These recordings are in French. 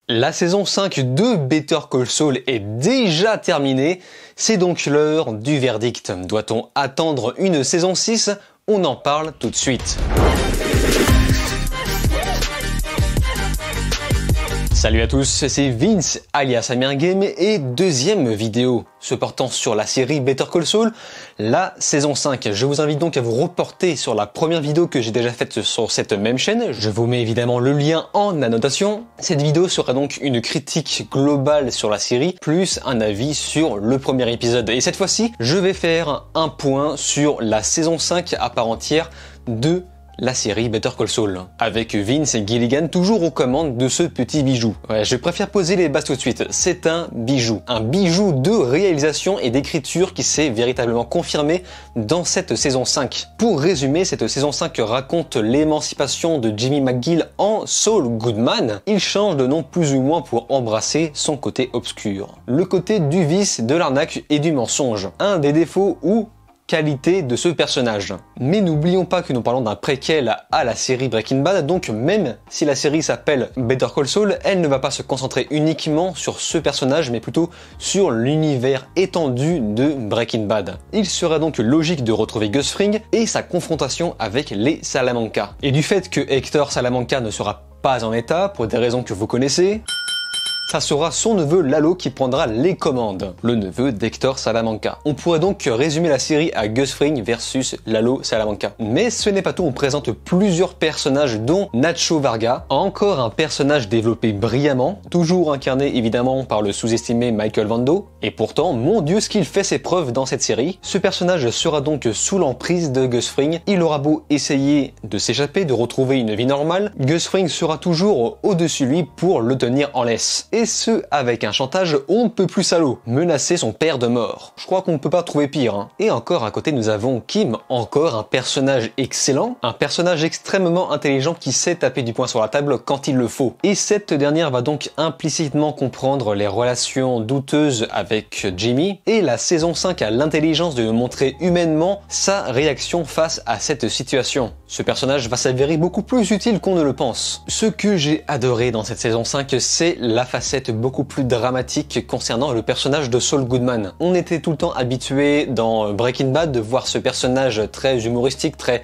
La saison 5 de Better Call Saul est déjà terminée, c'est donc l'heure du verdict. Doit-on attendre une saison 6? On en parle tout de suite. Salut à tous, c'est Vince alias AmirGame et deuxième vidéo se portant sur la série Better Call Saul, la saison 5. Je vous invite donc à vous reporter sur la première vidéo que j'ai déjà faite sur cette même chaîne. Je vous mets évidemment le lien en annotation. Cette vidéo sera donc une critique globale sur la série, plus un avis sur le premier épisode. Et cette fois-ci, je vais faire un point sur la saison 5 à part entière de la série Better Call Saul, avec Vince Gilligan toujours aux commandes de ce petit bijou. Ouais, je préfère poser les bases tout de suite, c'est un bijou de réalisation et d'écriture qui s'est véritablement confirmé dans cette saison 5. Pour résumer, cette saison 5 raconte l'émancipation de Jimmy McGill en Saul Goodman. Il change de nom plus ou moins pour embrasser son côté obscur. Le côté du vice, de l'arnaque et du mensonge. Un des défauts ou qualité de ce personnage. Mais n'oublions pas que nous parlons d'un préquel à la série Breaking Bad, donc même si la série s'appelle Better Call Saul, elle ne va pas se concentrer uniquement sur ce personnage, mais plutôt sur l'univers étendu de Breaking Bad. Il sera donc logique de retrouver Gus Fring et sa confrontation avec les Salamanca. Et du fait que Hector Salamanca ne sera pas en état, pour des raisons que vous connaissez, ça sera son neveu Lalo qui prendra les commandes, le neveu d'Hector Salamanca. On pourrait donc résumer la série à Gus Fring versus Lalo Salamanca. Mais ce n'est pas tout, on présente plusieurs personnages dont Nacho Varga, encore un personnage développé brillamment, toujours incarné évidemment par le sous-estimé Michael Vando, et pourtant, mon dieu, ce qu'il fait ses preuves dans cette série. Ce personnage sera donc sous l'emprise de Gus Fring, il aura beau essayer de s'échapper, de retrouver une vie normale, Gus Fring sera toujours au-dessus de lui pour le tenir en laisse. Et ce, avec un chantage on ne peut plus salaud, menacer son père de mort. Je crois qu'on ne peut pas trouver pire, hein. Et encore à côté nous avons Kim, encore un personnage excellent, un personnage extrêmement intelligent qui sait taper du poing sur la table quand il le faut. Et cette dernière va donc implicitement comprendre les relations douteuses avec Jimmy, et la saison 5 a l'intelligence de nous montrer humainement sa réaction face à cette situation. Ce personnage va s'avérer beaucoup plus utile qu'on ne le pense. Ce que j'ai adoré dans cette saison 5, c'est la facette beaucoup plus dramatique concernant le personnage de Saul Goodman. On était tout le temps habitué dans Breaking Bad de voir ce personnage très humoristique, très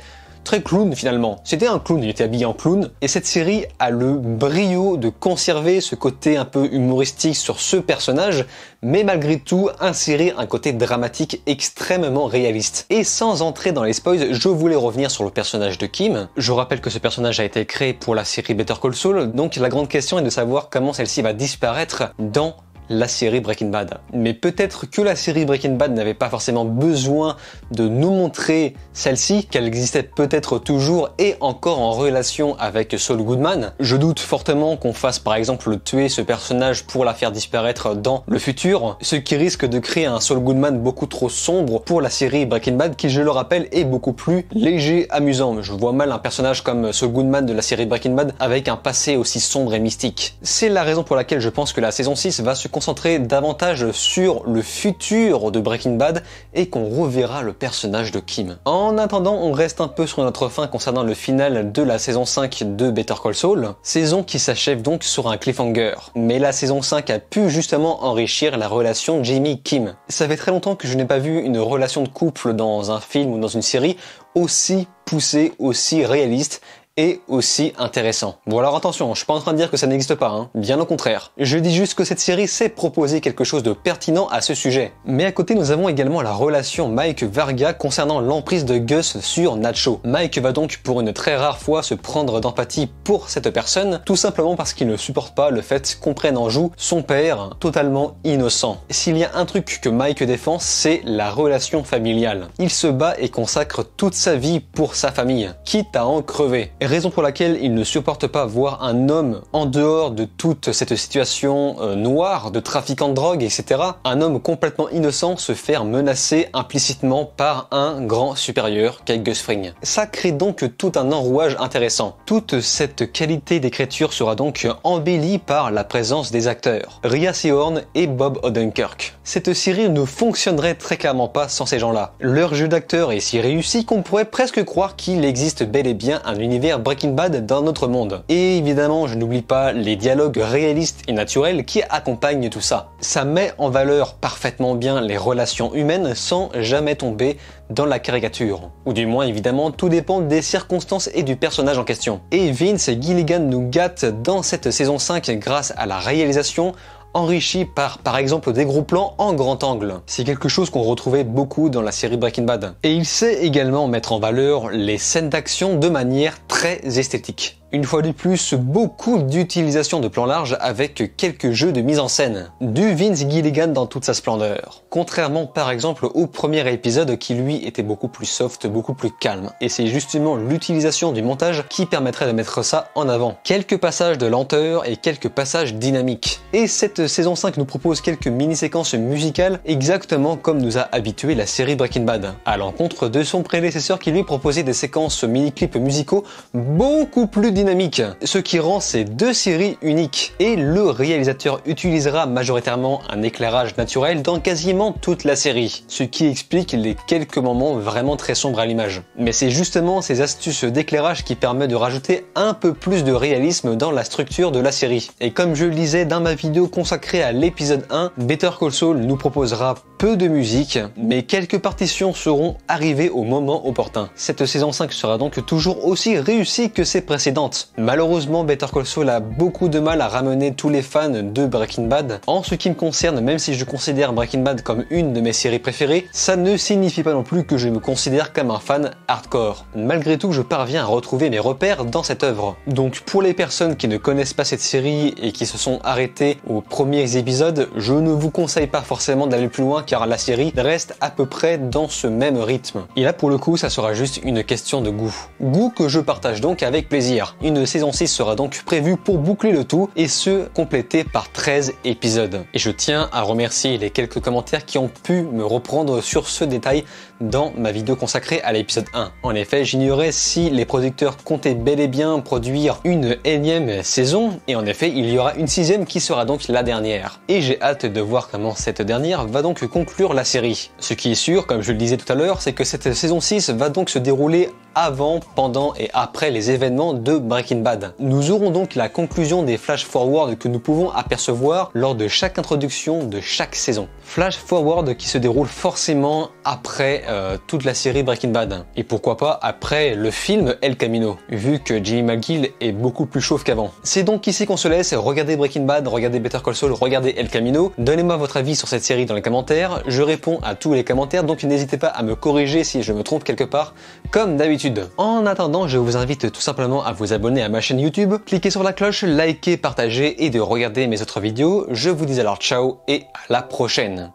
clown finalement. C'était un clown, il était habillé en clown, et cette série a le brio de conserver ce côté un peu humoristique sur ce personnage, mais malgré tout insérer un côté dramatique extrêmement réaliste. Et sans entrer dans les spoils, je voulais revenir sur le personnage de Kim. Je rappelle que ce personnage a été créé pour la série Better Call Saul, donc la grande question est de savoir comment celle-ci va disparaître dans la série Breaking Bad. Mais peut-être que la série Breaking Bad n'avait pas forcément besoin de nous montrer celle-ci, qu'elle existait peut-être toujours et encore en relation avec Saul Goodman. Je doute fortement qu'on fasse par exemple tuer ce personnage pour la faire disparaître dans le futur, ce qui risque de créer un Saul Goodman beaucoup trop sombre pour la série Breaking Bad qui, je le rappelle, est beaucoup plus léger, amusant. Je vois mal un personnage comme Saul Goodman de la série Breaking Bad avec un passé aussi sombre et mystique. C'est la raison pour laquelle je pense que la saison 6 va se concentrer davantage sur le futur de Breaking Bad et qu'on reverra le personnage de Kim. En attendant, on reste un peu sur notre fin concernant le final de la saison 5 de Better Call Saul, saison qui s'achève donc sur un cliffhanger. Mais la saison 5 a pu justement enrichir la relation Jimmy-Kim. Ça fait très longtemps que je n'ai pas vu une relation de couple dans un film ou dans une série aussi poussée, aussi réaliste et aussi intéressant. Bon alors attention, je suis pas en train de dire que ça n'existe pas, hein. Bien au contraire. Je dis juste que cette série sait proposer quelque chose de pertinent à ce sujet. Mais à côté nous avons également la relation Mike Varga concernant l'emprise de Gus sur Nacho. Mike va donc pour une très rare fois se prendre d'empathie pour cette personne, tout simplement parce qu'il ne supporte pas le fait qu'on prenne en joue son père totalement innocent. S'il y a un truc que Mike défend, c'est la relation familiale. Il se bat et consacre toute sa vie pour sa famille, quitte à en crever. Raison pour laquelle il ne supporte pas voir un homme en dehors de toute cette situation noire de trafiquant de drogue, etc. Un homme complètement innocent se faire menacer implicitement par un grand supérieur qu'est Gus Fring. Ça crée donc tout un enrouage intéressant. Toute cette qualité d'écriture sera donc embellie par la présence des acteurs, Rhea Seehorn et Bob Odenkirk. Cette série ne fonctionnerait très clairement pas sans ces gens-là. Leur jeu d'acteur est si réussi qu'on pourrait presque croire qu'il existe bel et bien un univers l'univers Breaking Bad dans notre monde. Et évidemment, je n'oublie pas les dialogues réalistes et naturels qui accompagnent tout ça. Ça met en valeur parfaitement bien les relations humaines sans jamais tomber dans la caricature. Ou du moins, évidemment, tout dépend des circonstances et du personnage en question. Et Vince Gilligan nous gâte dans cette saison 5 grâce à la réalisation, enrichi par exemple des gros plans en grand angle. C'est quelque chose qu'on retrouvait beaucoup dans la série Breaking Bad. Et il sait également mettre en valeur les scènes d'action de manière très esthétique. Une fois de plus, beaucoup d'utilisation de plans larges avec quelques jeux de mise en scène. Du Vince Gilligan dans toute sa splendeur. Contrairement par exemple au premier épisode qui lui était beaucoup plus soft, beaucoup plus calme. Et c'est justement l'utilisation du montage qui permettrait de mettre ça en avant. Quelques passages de lenteur et quelques passages dynamiques. Et cette saison 5 nous propose quelques mini-séquences musicales exactement comme nous a habitué la série Breaking Bad. À l'encontre de son prédécesseur qui lui proposait des séquences mini-clips musicaux beaucoup plus dynamique, ce qui rend ces deux séries uniques. Et le réalisateur utilisera majoritairement un éclairage naturel dans quasiment toute la série, ce qui explique les quelques moments vraiment très sombres à l'image. Mais c'est justement ces astuces d'éclairage qui permettent de rajouter un peu plus de réalisme dans la structure de la série. Et comme je le disais dans ma vidéo consacrée à l'épisode 1, Better Call Saul nous proposera peu de musique, mais quelques partitions seront arrivées au moment opportun. Cette saison 5 sera donc toujours aussi réussie que ses précédentes. Malheureusement, Better Call Saul a beaucoup de mal à ramener tous les fans de Breaking Bad. En ce qui me concerne, même si je considère Breaking Bad comme une de mes séries préférées, ça ne signifie pas non plus que je me considère comme un fan hardcore. Malgré tout, je parviens à retrouver mes repères dans cette œuvre. Donc pour les personnes qui ne connaissent pas cette série et qui se sont arrêtées aux premiers épisodes, je ne vous conseille pas forcément d'aller plus loin car la série reste à peu près dans ce même rythme. Et là pour le coup, ça sera juste une question de goût. Goût que je partage donc avec plaisir. Une saison 6 sera donc prévue pour boucler le tout et ce, complété par 13 épisodes. Et je tiens à remercier les quelques commentaires qui ont pu me reprendre sur ce détail dans ma vidéo consacrée à l'épisode 1. En effet, j'ignorais si les producteurs comptaient bel et bien produire une énième saison, et en effet, il y aura une 6e qui sera donc la dernière. Et j'ai hâte de voir comment cette dernière va donc conclure la série. Ce qui est sûr, comme je le disais tout à l'heure, c'est que cette saison 6 va donc se dérouler avant, pendant et après les événements de Breaking Bad. Nous aurons donc la conclusion des flash forward que nous pouvons apercevoir lors de chaque introduction de chaque saison. Flash forward qui se déroule forcément après toute la série Breaking Bad. Et pourquoi pas après le film El Camino, vu que Jimmy McGill est beaucoup plus chauve qu'avant. C'est donc ici qu'on se laisse. Regardez Breaking Bad, regardez Better Call Saul, regardez El Camino. Donnez-moi votre avis sur cette série dans les commentaires. Je réponds à tous les commentaires, donc n'hésitez pas à me corriger si je me trompe quelque part, comme d'habitude. En attendant, je vous invite tout simplement à vous abonner à ma chaîne YouTube, cliquez sur la cloche, likez, partagez et de regarder mes autres vidéos. Je vous dis alors ciao et à la prochaine.